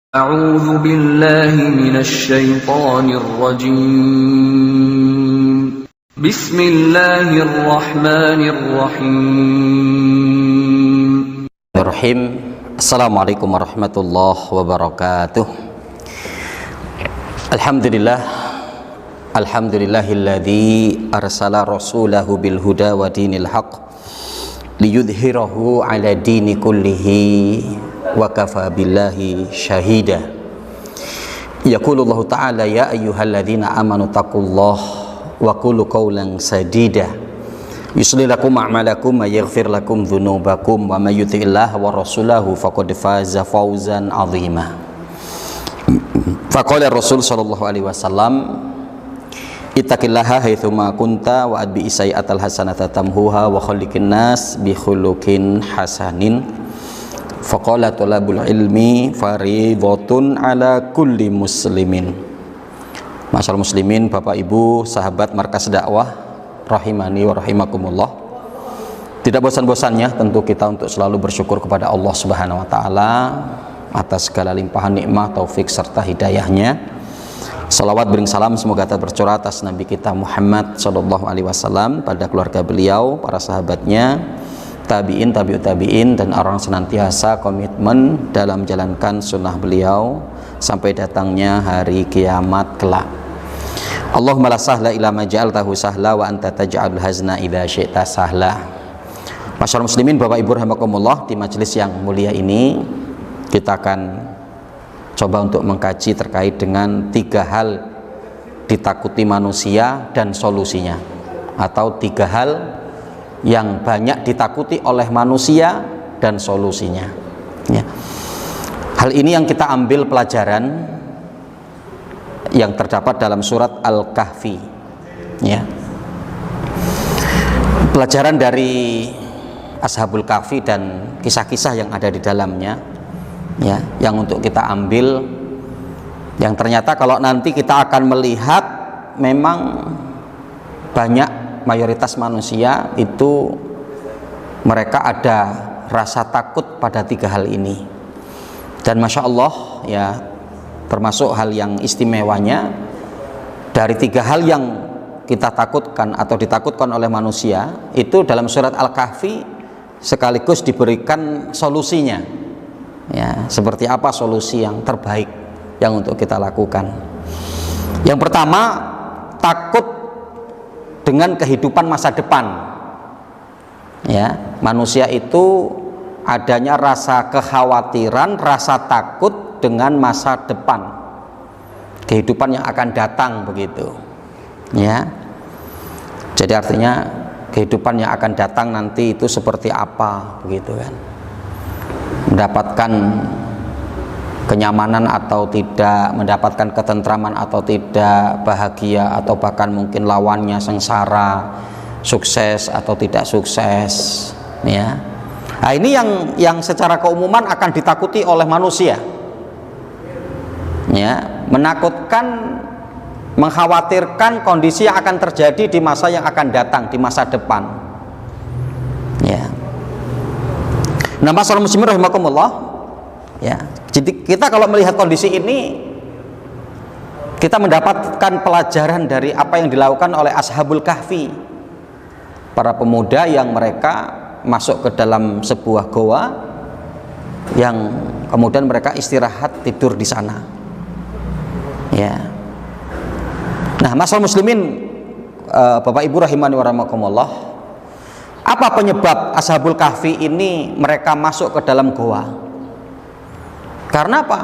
أعوذ بالله من الشيطان الرجيم بسم الله الرحمن الرحيم Assalamualaikum warahmatullahi wabarakatuh. Alhamdulillahilladzi arsala rasulahu bil huda wa dinil haqq liyudhhirahu ala dini kullihi wa kafa billahi syahida. Yaqulullahu ta'ala ya ayyuhalladzina amanu taqullaha wa qulu qawlan sadida yuslih lakum a'malakum wa yaghfir lakum dzunubakum wa may yuti'illah wa rasulahu faqad faza fawzan 'azima. Faqala Rasul sallallahu alaihi wasallam ittaqillaha haitsu ma kunta wa adbi sayyi'atal hasanata tamhuha wa khaliqin nas bi khuluqin hasanin. Faqala talabul ilmi fariidhatun ala kulli muslimin. Masyaallah muslimin, Bapak Ibu, sahabat Markas Dakwah rahimani wa rahimakumullah. Tidak bosan-bosannya tentu kita untuk selalu bersyukur kepada Allah Subhanahu wa taala atas segala limpahan nikmat, taufik serta hidayahnya. Salawat bering salam semoga tercurah atas Nabi kita Muhammad sallallahu alaihi wasallam, pada keluarga beliau, para sahabatnya, tabi'in, tabi'ut tabi'in, dan orang senantiasa komitmen dalam menjalankan sunnah beliau sampai datangnya hari kiamat kelak. Allahumma la sahla illa ma ja'altahu sahla wa anta taj'alul hazna idza syi'ta sahla. Masyaallah muslimin, Bapak Ibu rahimakumullah, di majelis yang mulia ini kita akan coba untuk mengkaji terkait dengan 3 hal ditakuti manusia dan solusinya, atau 3 hal yang banyak ditakuti oleh manusia dan solusinya, ya. Hal ini yang kita ambil pelajaran yang terdapat dalam surat Al-Kahfi, ya. Pelajaran dari Ashabul Kahfi dan kisah-kisah yang ada di dalamnya, ya, yang untuk kita ambil, yang ternyata kalau nanti kita akan melihat memang banyak mayoritas manusia itu mereka ada rasa takut pada 3 hal ini. Dan Masya Allah, ya, termasuk hal yang istimewanya dari 3 hal yang kita takutkan atau ditakutkan oleh manusia itu dalam surat Al-Kahfi sekaligus diberikan solusinya, ya, seperti apa solusi yang terbaik yang untuk kita lakukan. Yang pertama, takut dengan kehidupan masa depan, ya. Manusia itu adanya rasa kekhawatiran, rasa takut dengan masa depan, kehidupan yang akan datang, begitu, ya. Jadi artinya kehidupan yang akan datang nanti itu seperti apa, begitu kan, mendapatkan kenyamanan atau tidak, mendapatkan ketentraman atau tidak, bahagia atau bahkan mungkin lawannya sengsara, sukses atau tidak sukses, ya. Nah, ini yang secara keumuman akan ditakuti oleh manusia, ya, menakutkan, mengkhawatirkan kondisi yang akan terjadi di masa yang akan datang, di masa depan, ya. Nah, masyaallah muslimin rahimakumullah, ya. Jadi kita kalau melihat kondisi ini, kita mendapatkan pelajaran dari apa yang dilakukan oleh Ashabul Kahfi, para pemuda yang mereka masuk ke dalam sebuah goa yang kemudian mereka istirahat tidur di sana, ya. Nah, masyaallah muslimin, Bapak Ibu rahimani wa rahimakumullah, apa penyebab Ashabul Kahfi ini mereka masuk ke dalam goa? Karena apa?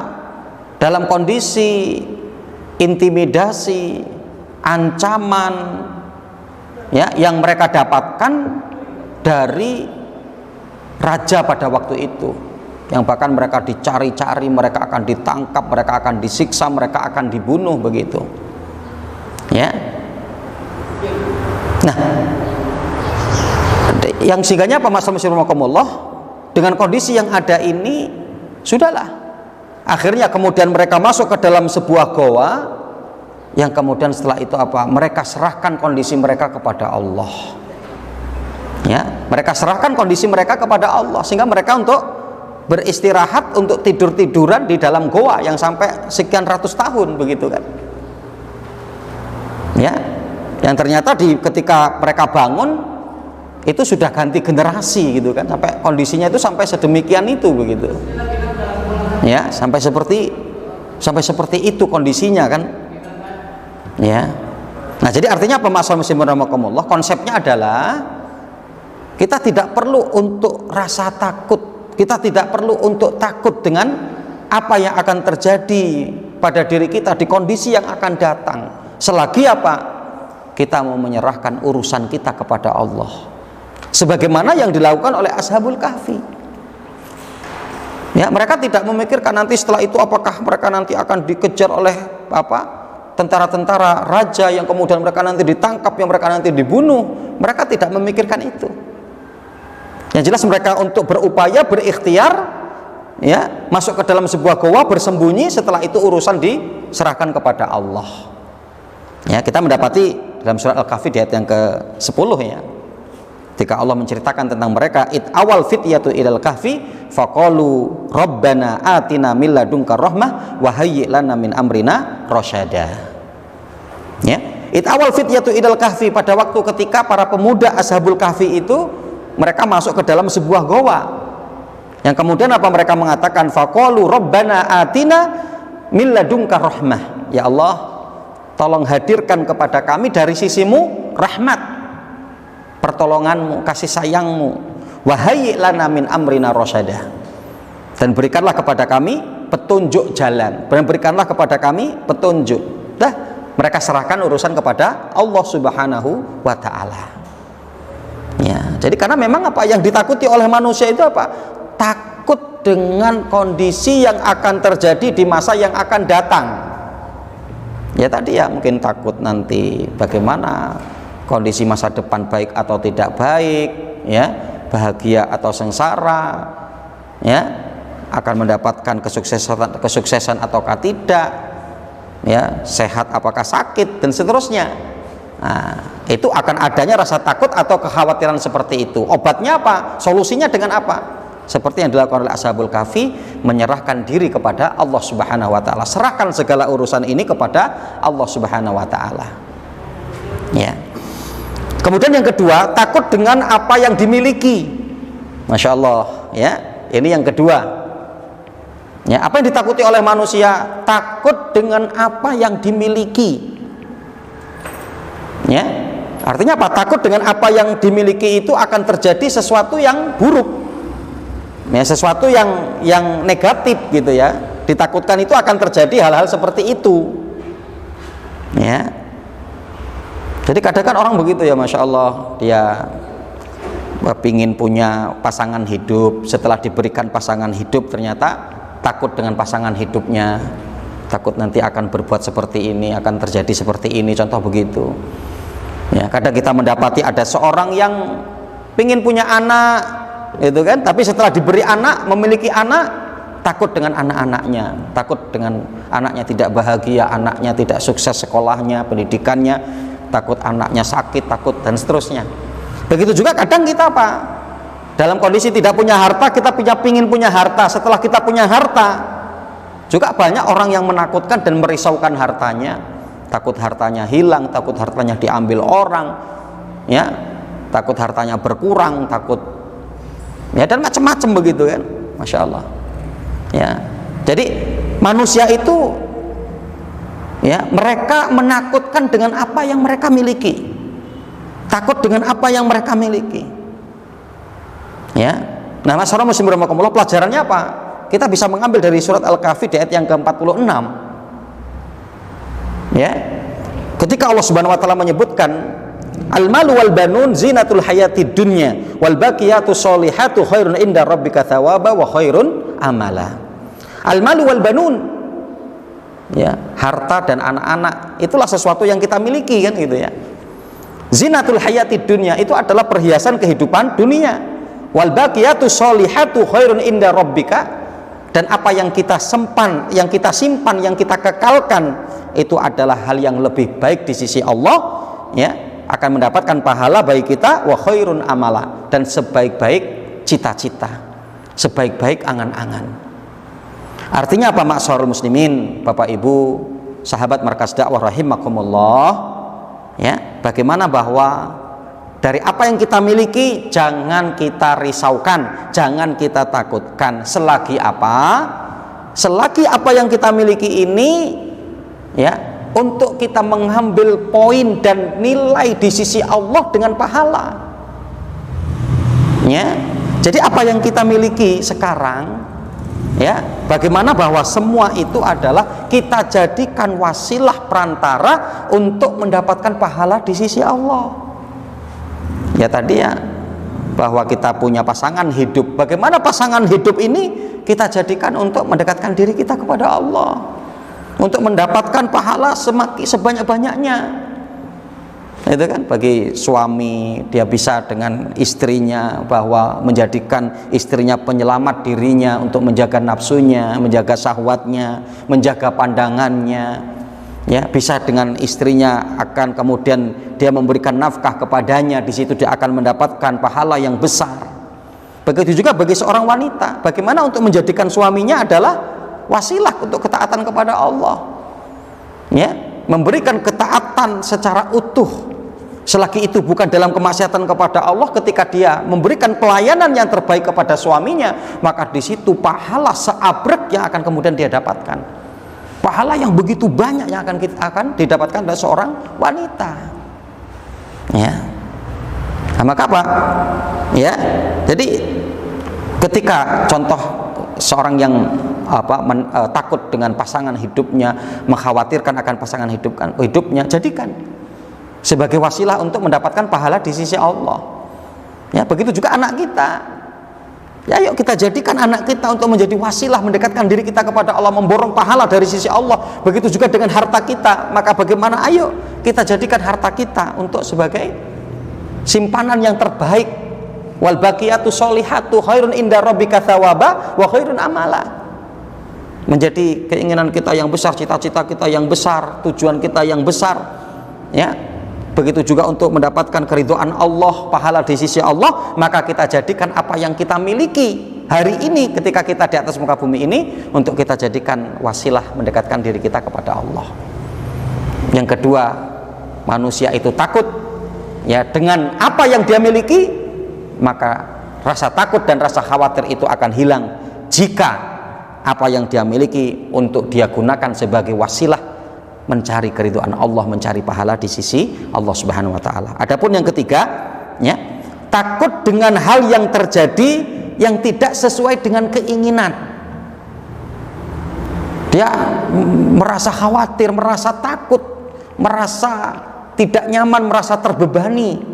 Dalam kondisi intimidasi, ancaman, ya, yang mereka dapatkan dari raja pada waktu itu, yang bahkan mereka dicari-cari, mereka akan ditangkap, mereka akan disiksa, mereka akan dibunuh, begitu, ya. Nah, yang singgahnya apa, masyaallah, dengan kondisi yang ada ini, sudahlah, akhirnya kemudian mereka masuk ke dalam sebuah goa yang kemudian setelah itu apa? Mereka serahkan kondisi mereka kepada Allah, ya. Mereka serahkan kondisi mereka kepada Allah sehingga mereka untuk beristirahat untuk tidur-tiduran di dalam goa yang sampai sekian ratus tahun begitu kan. Ya, yang ternyata ketika mereka bangun itu sudah ganti generasi gitu kan, sampai kondisinya itu sampai sedemikian itu begitu. Ya, sampai seperti itu kondisinya kan. Ya. Nah, jadi artinya apa masalah muslimin rahimakumullah? Konsepnya adalah kita tidak perlu untuk rasa takut. Kita tidak perlu untuk takut dengan apa yang akan terjadi pada diri kita di kondisi yang akan datang. Selagi apa? Kita mau menyerahkan urusan kita kepada Allah. Sebagaimana yang dilakukan oleh Ashabul Kahfi. Ya, mereka tidak memikirkan nanti setelah itu apakah mereka nanti akan dikejar oleh tentara-tentara raja yang kemudian mereka nanti ditangkap, yang mereka nanti dibunuh. Mereka tidak memikirkan itu. Yang jelas mereka untuk berupaya, berikhtiar, ya, masuk ke dalam sebuah goa, bersembunyi. Setelah itu urusan diserahkan kepada Allah. Ya, kita mendapati dalam surat Al-Kahfi di ayat yang ke-10 ya. Ketika Allah menceritakan tentang mereka, awal fityatu ilal kahfi faqalu rabbana atina min ladunka rahmah wa hayyi' lana min amrina rasyada. Ya, awal fityatu ilal kahfi, pada waktu ketika para pemuda Ashabul Kahfi itu mereka masuk ke dalam sebuah goa. Yang kemudian apa mereka mengatakan? Faqalu rabbana atina min ladunka rahmah. Ya Allah, tolong hadirkan kepada kami dari sisimu rahmat, pertolonganmu, kasih sayangmu. Wahai lana min amrina rasyada, dan berikanlah kepada kami petunjuk jalan, dan berikanlah kepada kami petunjuk. Dah, mereka serahkan urusan kepada Allah Subhanahu wa ta'ala. Ya, jadi karena memang apa yang ditakuti oleh manusia itu apa? Takut dengan kondisi yang akan terjadi di masa yang akan datang. Ya tadi ya, mungkin takut nanti bagaimana kondisi masa depan, baik atau tidak baik, ya, bahagia atau sengsara, ya, akan mendapatkan kesuksesan ataukah tidak, ya, sehat apakah sakit, dan seterusnya. Nah, itu akan adanya rasa takut atau kekhawatiran seperti itu. Obatnya apa? Solusinya dengan apa? Seperti yang dilakukan oleh Ashabul Kahfi, menyerahkan diri kepada Allah Subhanahu wa ta'ala. Serahkan segala urusan ini kepada Allah Subhanahu wa ta'ala. Ya. Kemudian yang kedua, takut dengan apa yang dimiliki. Masya Allah, ya, ini yang kedua. Ya, apa yang ditakuti oleh manusia? Takut dengan apa yang dimiliki. Ya, artinya apa? Takut dengan apa yang dimiliki itu akan terjadi sesuatu yang buruk. Ya, sesuatu yang negatif gitu ya. Ditakutkan itu akan terjadi hal-hal seperti itu. Ya. Jadi kadang kan orang begitu ya, Masya Allah, dia pingin punya pasangan hidup, setelah diberikan pasangan hidup ternyata takut dengan pasangan hidupnya, takut nanti akan berbuat seperti ini, akan terjadi seperti ini, contoh begitu. Ya, kadang kita mendapati ada seorang yang pingin punya anak, gitu kan, tapi setelah diberi anak, memiliki anak, takut dengan anak-anaknya, takut dengan anaknya tidak bahagia, anaknya tidak sukses sekolahnya, pendidikannya, takut anaknya sakit, takut, dan seterusnya. Begitu juga kadang kita apa? Dalam kondisi tidak punya harta, kita pingin punya harta. Setelah kita punya harta, juga banyak orang yang menakutkan dan merisaukan hartanya. Takut hartanya hilang, takut hartanya diambil orang, ya, takut hartanya berkurang, takut, ya, dan macam-macam begitu kan. Masya Allah. Ya, jadi manusia itu, ya, mereka menakutkan dengan apa yang mereka miliki, takut dengan apa yang mereka miliki. Ya, nah, masyarakat muslim rahimakumullah, pelajarannya apa? Kita bisa mengambil dari surat Al-Kahfi di ayat yang ke-46. Ya, ketika Allah Subhanahu wa ta'ala menyebutkan al-malu wal banun zinatul hayati dunya wal baqiyatu sholihatu khairun inda rabbika thawaba wa khairun amala. Al-malu wal banun, ya, harta dan anak-anak itulah sesuatu yang kita miliki kan gitu ya. Zinatul hayati dunya itu adalah perhiasan kehidupan dunia. Wal baqiyatu sholihatu khairun inda rabbika, dan apa yang kita simpan, yang kita kekalkan itu adalah hal yang lebih baik di sisi Allah, ya, akan mendapatkan pahala bagi kita, wa khairun amala, dan sebaik-baik cita-cita. sebaik-baik angan-angan. Artinya apa, ma'syarul muslimin, Bapak Ibu, sahabat Markas Dakwah rahimakumullah, ya, bagaimana bahwa dari apa yang kita miliki jangan kita risaukan, jangan kita takutkan. Selagi apa yang kita miliki ini, ya, untuk kita mengambil poin dan nilai di sisi Allah dengan pahala. Ya, jadi apa yang kita miliki sekarang, ya, bagaimana bahwa semua itu adalah kita jadikan wasilah perantara untuk mendapatkan pahala di sisi Allah. Ya tadi ya, bahwa kita punya pasangan hidup, bagaimana pasangan hidup ini kita jadikan untuk mendekatkan diri kita kepada Allah, untuk mendapatkan pahala sebanyak-banyaknya. Itu kan bagi suami, dia bisa dengan istrinya, bahwa menjadikan istrinya penyelamat dirinya untuk menjaga nafsunya, menjaga syahwatnya, menjaga pandangannya. Ya, bisa dengan istrinya akan kemudian dia memberikan nafkah kepadanya, di situ dia akan mendapatkan pahala yang besar. Begitu juga bagi seorang wanita, bagaimana untuk menjadikan suaminya adalah wasilah untuk ketaatan kepada Allah. Ya, memberikan ketaatan secara utuh. Selagi itu bukan dalam kemaksiatan kepada Allah, ketika dia memberikan pelayanan yang terbaik kepada suaminya, maka di situ pahala seabrek yang akan kemudian dia dapatkan. Pahala yang begitu banyak yang akan didapatkan dari seorang wanita. Ya. Nah, maka apa? Ya. Jadi ketika contoh seorang yang takut dengan pasangan hidupnya, mengkhawatirkan akan pasangan hidupnya, jadikan sebagai wasilah untuk mendapatkan pahala di sisi Allah. Ya, begitu juga anak kita. Ya, yuk kita jadikan anak kita untuk menjadi wasilah mendekatkan diri kita kepada Allah, memborong pahala dari sisi Allah. Begitu juga dengan harta kita. Maka bagaimana, ayo kita jadikan harta kita untuk sebagai simpanan yang terbaik. Wal baqiyatu sholihatu khairun inda rabbika thawaba wa khairun amala. Menjadi keinginan kita yang besar, cita-cita kita yang besar, tujuan kita yang besar. Ya. Begitu juga untuk mendapatkan keridhaan Allah, pahala di sisi Allah, maka kita jadikan apa yang kita miliki hari ini ketika kita di atas muka bumi ini untuk kita jadikan wasilah mendekatkan diri kita kepada Allah. Yang kedua, manusia itu takut ya dengan apa yang dia miliki, maka rasa takut dan rasa khawatir itu akan hilang jika apa yang dia miliki untuk dia gunakan sebagai wasilah mencari keridhaan Allah, mencari pahala di sisi Allah Subhanahu wa taala. Adapun yang ketiga, ya, takut dengan hal yang terjadi yang tidak sesuai dengan keinginan. Dia merasa khawatir, merasa takut, merasa tidak nyaman, merasa terbebani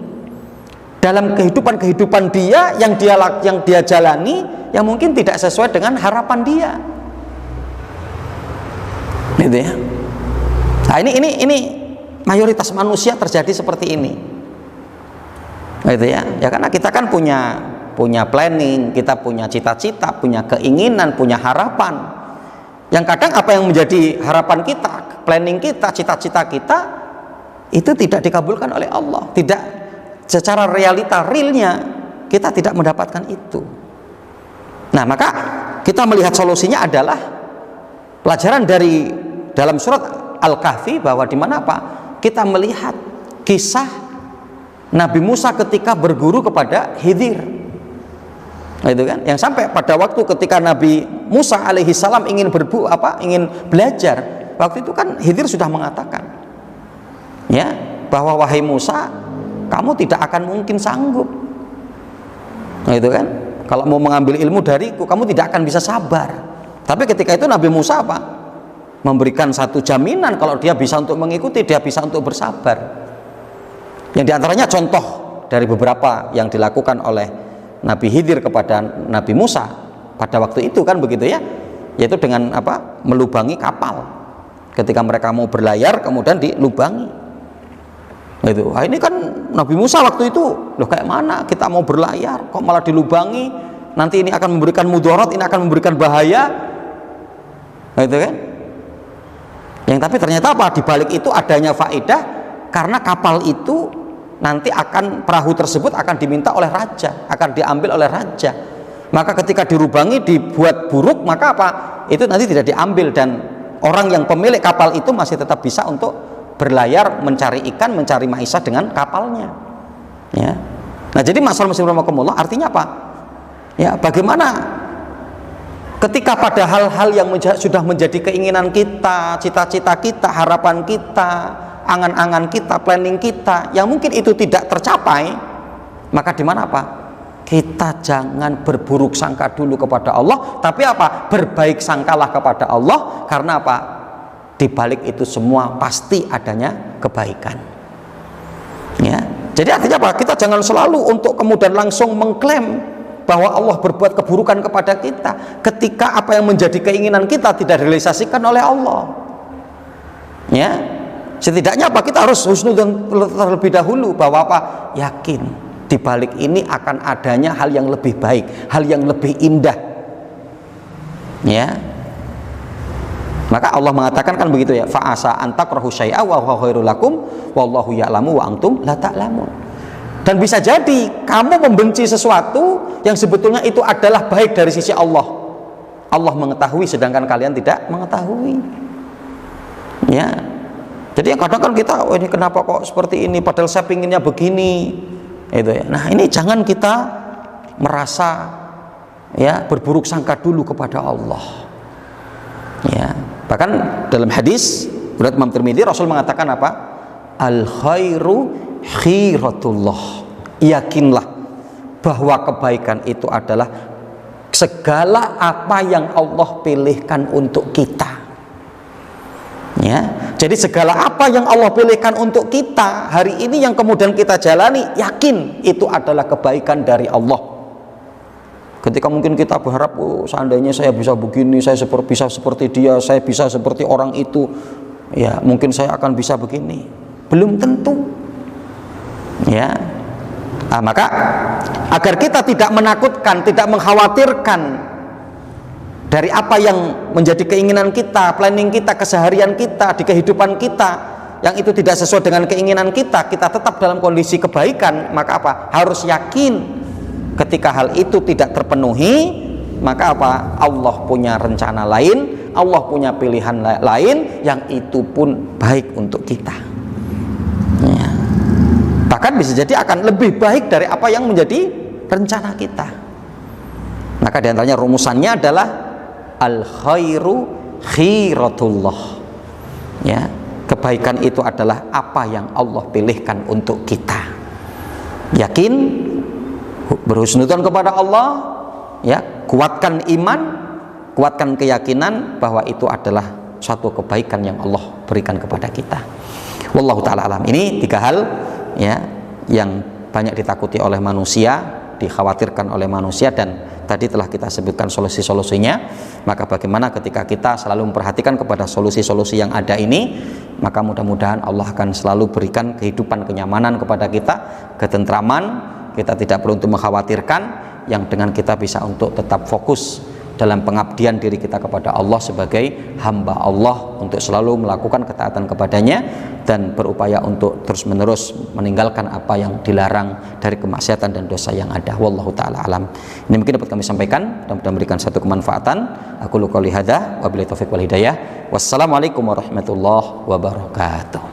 dalam kehidupan dia yang dia jalani yang mungkin tidak sesuai dengan harapan dia. Gitu ya. Nah, ini mayoritas manusia terjadi seperti ini. Gitu ya. Ya karena kita kan punya planning, kita punya cita-cita, punya keinginan, punya harapan. Yang kadang apa yang menjadi harapan kita, planning kita, cita-cita kita itu tidak dikabulkan oleh Allah. Tidak secara realnya kita tidak mendapatkan itu. Nah, maka kita melihat solusinya adalah pelajaran dari dalam surat Al-Kahfi, bahwa di mana apa? Kita melihat kisah Nabi Musa ketika berguru kepada Khidir. Itu kan? Yang sampai pada waktu ketika Nabi Musa alaihi salam ingin belajar, waktu itu kan Khidir sudah mengatakan, ya, bahwa wahai Musa, kamu tidak akan mungkin sanggup. Itu kan? Kalau mau mengambil ilmu dariku, kamu tidak akan bisa sabar. Tapi ketika itu Nabi Musa apa? Memberikan satu jaminan kalau dia bisa untuk mengikuti, dia bisa untuk bersabar. Yang diantaranya contoh dari beberapa yang dilakukan oleh Nabi Khidir kepada Nabi Musa pada waktu itu kan begitu ya, yaitu dengan apa? Melubangi kapal. Ketika mereka mau berlayar kemudian dilubangi. Itu. Nah, ini kan Nabi Musa waktu itu, loh kayak mana kita mau berlayar kok malah dilubangi? Nanti ini akan memberikan mudarat, ini akan memberikan bahaya. Nah, itu kan? Yang tapi ternyata apa? Di balik itu adanya faedah, karena kapal itu nanti perahu tersebut akan diminta oleh raja, akan diambil oleh raja. Maka ketika dirubangi, dibuat buruk, maka apa? Itu nanti tidak diambil, dan orang yang pemilik kapal itu masih tetap bisa untuk berlayar, mencari ikan, mencari maisha dengan kapalnya. Ya. Nah, jadi masalah muslim rahimakumullah artinya apa? Ya, bagaimana ketika pada hal-hal yang sudah menjadi keinginan kita, cita-cita kita, harapan kita, angan-angan kita, planning kita, yang mungkin itu tidak tercapai, maka di mana apa? Kita jangan berburuk sangka dulu kepada Allah, tapi apa? Berbaik sangkalah kepada Allah, karena apa? Di balik itu semua pasti adanya kebaikan. Ya. Jadi artinya apa? Kita jangan selalu untuk kemudian langsung mengklaim bahwa Allah berbuat keburukan kepada kita ketika apa yang menjadi keinginan kita tidak direalisasikan oleh Allah. Ya. Setidaknya apa? Kita harus husnudzon terlebih dahulu bahwa apa? Yakin di balik ini akan adanya hal yang lebih baik, hal yang lebih indah. Ya. Maka Allah mengatakan kan begitu ya, fa'asa antakrahu syai'a wa huwa khairul lakum wallahu ya'lamu wa antum la ta'lamun. Dan bisa jadi kamu membenci sesuatu yang sebetulnya itu adalah baik dari sisi Allah. Allah mengetahui sedangkan kalian tidak mengetahui. Ya. Jadi yang kadang kan kita, oh ini kenapa kok seperti ini padahal saya pinginnya begini. Itu ya. Nah, ini jangan kita merasa ya berburuk sangka dulu kepada Allah. Ya. Bahkan dalam hadis riwayat Imam Tirmidzi, Rasul mengatakan apa? Al khairu khiratullah. Yakinlah bahwa kebaikan itu adalah segala apa yang Allah pilihkan untuk kita. Ya. Jadi segala apa yang Allah pilihkan untuk kita hari ini yang kemudian kita jalani, yakin itu adalah kebaikan dari Allah. Ketika mungkin kita berharap, oh, seandainya saya bisa begini, saya bisa seperti dia, saya bisa seperti orang itu, ya mungkin saya akan bisa begini. Belum tentu. Ya. Nah, maka agar kita tidak menakutkan, tidak mengkhawatirkan dari apa yang menjadi keinginan kita, planning kita, keseharian kita, di kehidupan kita, yang itu tidak sesuai dengan keinginan kita, kita tetap dalam kondisi kebaikan, maka apa? Harus yakin ketika hal itu tidak terpenuhi, maka apa? Allah punya rencana lain, Allah punya pilihan lain yang itu pun baik untuk kita. Ya. Bahkan bisa jadi akan lebih baik dari apa yang menjadi rencana kita. Maka diantaranya rumusannya adalah al khairu khiratullah. Ya, kebaikan itu adalah apa yang Allah pilihkan untuk kita. Yakin, berhusnudzon kepada Allah, ya, kuatkan iman, kuatkan keyakinan bahwa itu adalah suatu kebaikan yang Allah berikan kepada kita. Wallahu ta'ala alam. Ini tiga hal ya yang banyak ditakuti oleh manusia, dikhawatirkan oleh manusia, dan tadi telah kita sebutkan solusi-solusinya. Maka bagaimana ketika kita selalu memperhatikan kepada solusi-solusi yang ada ini, maka mudah-mudahan Allah akan selalu berikan kehidupan kenyamanan kepada kita, ketentraman. Kita tidak perlu untuk mengkhawatirkan, yang dengan kita bisa untuk tetap fokus dalam pengabdian diri kita kepada Allah sebagai hamba Allah, untuk selalu melakukan ketaatan kepadanya dan berupaya untuk terus-menerus meninggalkan apa yang dilarang dari kemaksiatan dan dosa yang ada. Wallahu ta'ala alam. Ini mungkin dapat kami sampaikan dan memberikan satu kemanfaatan. Aku qouli hadza wa billahi taufiq wal hidayah. Wassalamualaikum warahmatullahi wabarakatuh.